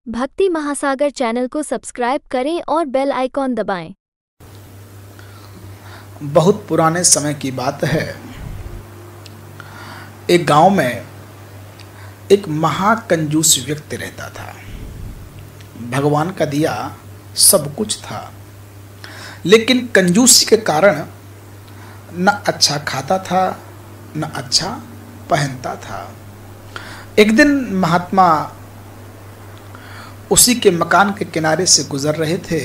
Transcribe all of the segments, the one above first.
भक्ति महासागर चैनल को सब्सक्राइब करें और बेल आइकॉन दबाएं। बहुत पुराने समय की बात है। एक गांव में एक महाकंजूस व्यक्ति रहता था। भगवान का दिया सब कुछ था, लेकिन कंजूसी के कारण न अच्छा खाता था न अच्छा पहनता था। एक दिन महात्मा उसी के मकान के किनारे से गुजर रहे थे।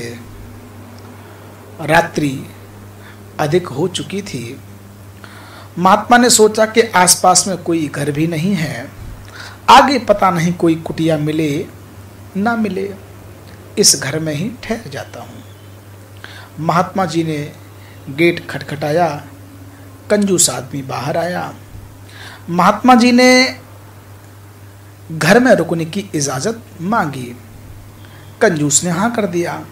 रात्रि अधिक हो चुकी थी। महात्मा ने सोचा कि आसपास में कोई घर भी नहीं है, आगे पता नहीं कोई कुटिया मिले ना मिले, इस घर में ही ठहर जाता हूँ। महात्मा जी ने गेट खटखटाया। कंजूस आदमी बाहर आया। महात्मा जी ने घर में रुकने की इजाज़त मांगी। कंजूस ने हाँ कर दिया।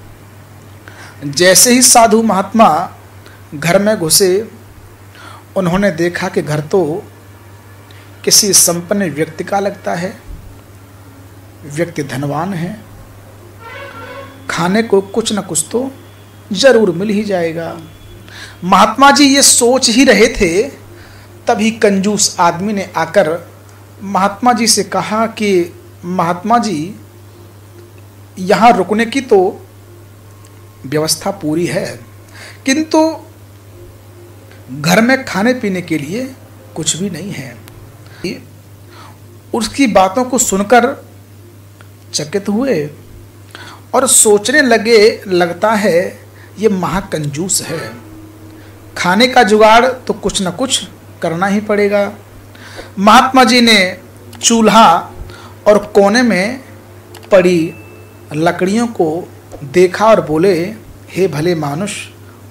जैसे ही साधु महात्मा घर में घुसे, उन्होंने देखा कि घर तो किसी संपन्न व्यक्ति का लगता है। व्यक्ति धनवान है, खाने को कुछ न कुछ तो जरूर मिल ही जाएगा। महात्मा जी ये सोच ही रहे थे, तभी कंजूस आदमी ने आकर महात्मा जी से कहा कि महात्मा जी, यहाँ रुकने की तो व्यवस्था पूरी है, किंतु घर में खाने पीने के लिए कुछ भी नहीं है। उसकी बातों को सुनकर चकित हुए और सोचने लगे, लगता है ये महाकंजूस है, खाने का जुगाड़ तो कुछ न कुछ करना ही पड़ेगा। महात्मा जी ने चूल्हा और कोने में पड़ी लकड़ियों को देखा और बोले, हे भले मानुष,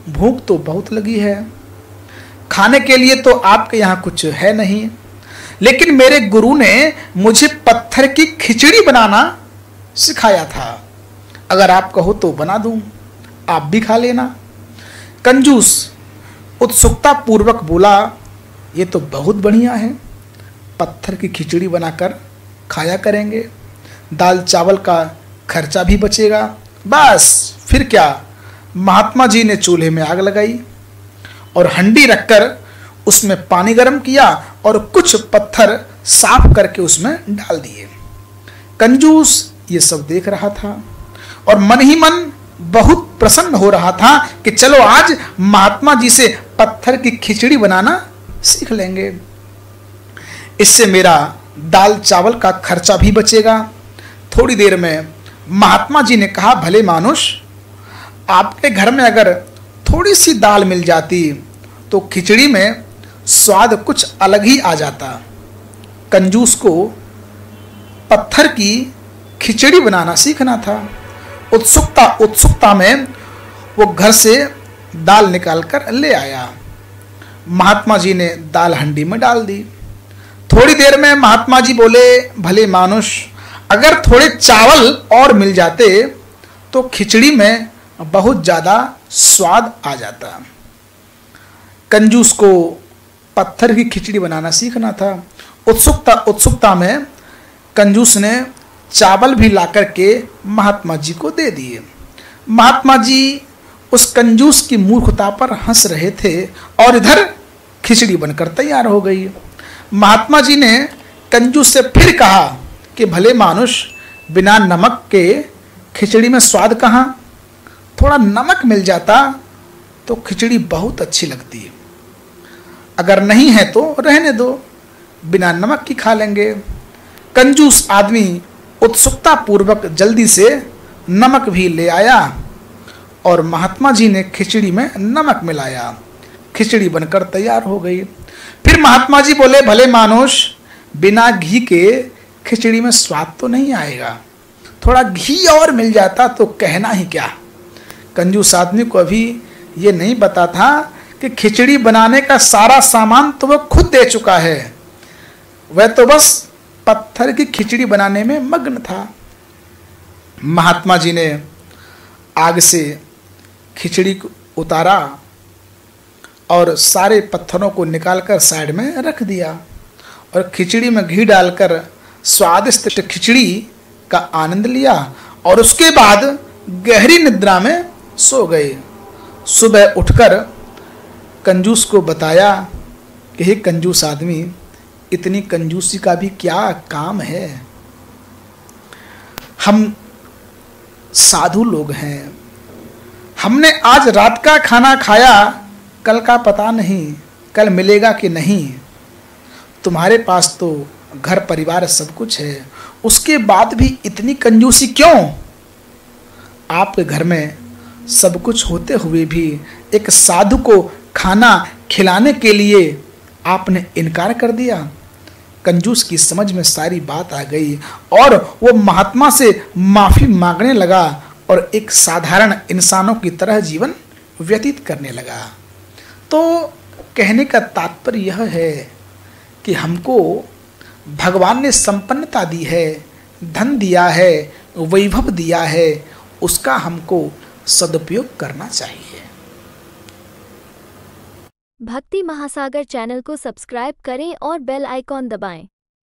भूख तो बहुत लगी है, खाने के लिए तो आपके यहाँ कुछ है नहीं, लेकिन मेरे गुरु ने मुझे पत्थर की खिचड़ी बनाना सिखाया था। अगर आप कहो तो बना दूं, आप भी खा लेना। कंजूस उत्सुकता पूर्वक बोला, ये तो बहुत बढ़िया है, पत्थर की खिचड़ी बनाकर खाया करेंगे, दाल चावल का खर्चा भी बचेगा। बस फिर क्या। महात्मा जी ने चूल्हे में आग लगाई और हंडी रखकर उसमें पानी गर्म किया और कुछ पत्थर साफ करके उसमें डाल दिए। कंजूस ये सब देख रहा था और मन ही मन बहुत प्रसन्न हो रहा था कि चलो आज महात्मा जी से पत्थर की खिचड़ी बनाना सीख लेंगे, इससे मेरा दाल चावल का खर्चा भी बचेगा। थोड़ी देर में महात्मा जी ने कहा, भले मानुष, आपके घर में अगर थोड़ी सी दाल मिल जाती तो खिचड़ी में स्वाद कुछ अलग ही आ जाता। कंजूस को पत्थर की खिचड़ी बनाना सीखना था। उत्सुकता में वो घर से दाल निकाल कर ले आया। महात्मा जी ने दाल हंडी में डाल दी। थोड़ी देर में महात्मा जी बोले, भले मानुष, अगर थोड़े चावल और मिल जाते तो खिचड़ी में बहुत ज़्यादा स्वाद आ जाता। कंजूस को पत्थर की खिचड़ी बनाना सीखना था। उत्सुकता में कंजूस ने चावल भी लाकर के महात्मा जी को दे दिए। महात्मा जी उस कंजूस की मूर्खता पर हंस रहे थे और इधर खिचड़ी बनकर तैयार हो गई। महात्मा जी ने कंजूस से फिर कहा कि भले मानुष, बिना नमक के खिचड़ी में स्वाद कहाँ, थोड़ा नमक मिल जाता तो खिचड़ी बहुत अच्छी लगती है, अगर नहीं है तो रहने दो, बिना नमक की खा लेंगे। कंजूस आदमी उत्सुकता पूर्वक जल्दी से नमक भी ले आया और महात्मा जी ने खिचड़ी में नमक मिलाया। खिचड़ी बनकर तैयार हो गई। फिर महात्मा जी बोले, भले मानुष, बिना घी के खिचड़ी में स्वाद तो नहीं आएगा, थोड़ा घी और मिल जाता तो कहना ही क्या। कंजूस आदमी को अभी ये नहीं पता था कि खिचड़ी बनाने का सारा सामान तो वह खुद दे चुका है, वह तो बस पत्थर की खिचड़ी बनाने में मग्न था। महात्मा जी ने आग से खिचड़ी को उतारा और सारे पत्थरों को निकालकर साइड में रख दिया और खिचड़ी में घी डालकर स्वादिष्ट खिचड़ी का आनंद लिया और उसके बाद गहरी निद्रा में सो गए। सुबह उठकर कंजूस को बताया कि हे कंजूस आदमी, इतनी कंजूसी का भी क्या काम है। हम साधु लोग हैं, हमने आज रात का खाना खाया, कल का पता नहीं कल मिलेगा कि नहीं। तुम्हारे पास तो घर परिवार सब कुछ है, उसके बाद भी इतनी कंजूसी क्यों? आपके घर में सब कुछ होते हुए भी एक साधु को खाना खिलाने के लिए आपने इनकार कर दिया। कंजूस की समझ में सारी बात आ गई और वो महात्मा से माफ़ी मांगने लगा और एक साधारण इंसानों की तरह जीवन व्यतीत करने लगा। तो कहने का तात्पर्य यह है कि हमको भगवान ने संपन्नता दी है, धन दिया है, वैभव दिया है, उसका हमको सदुपयोग करना चाहिए। भक्ति महासागर चैनल को सब्सक्राइब करें और बेल आइकॉन दबाएं।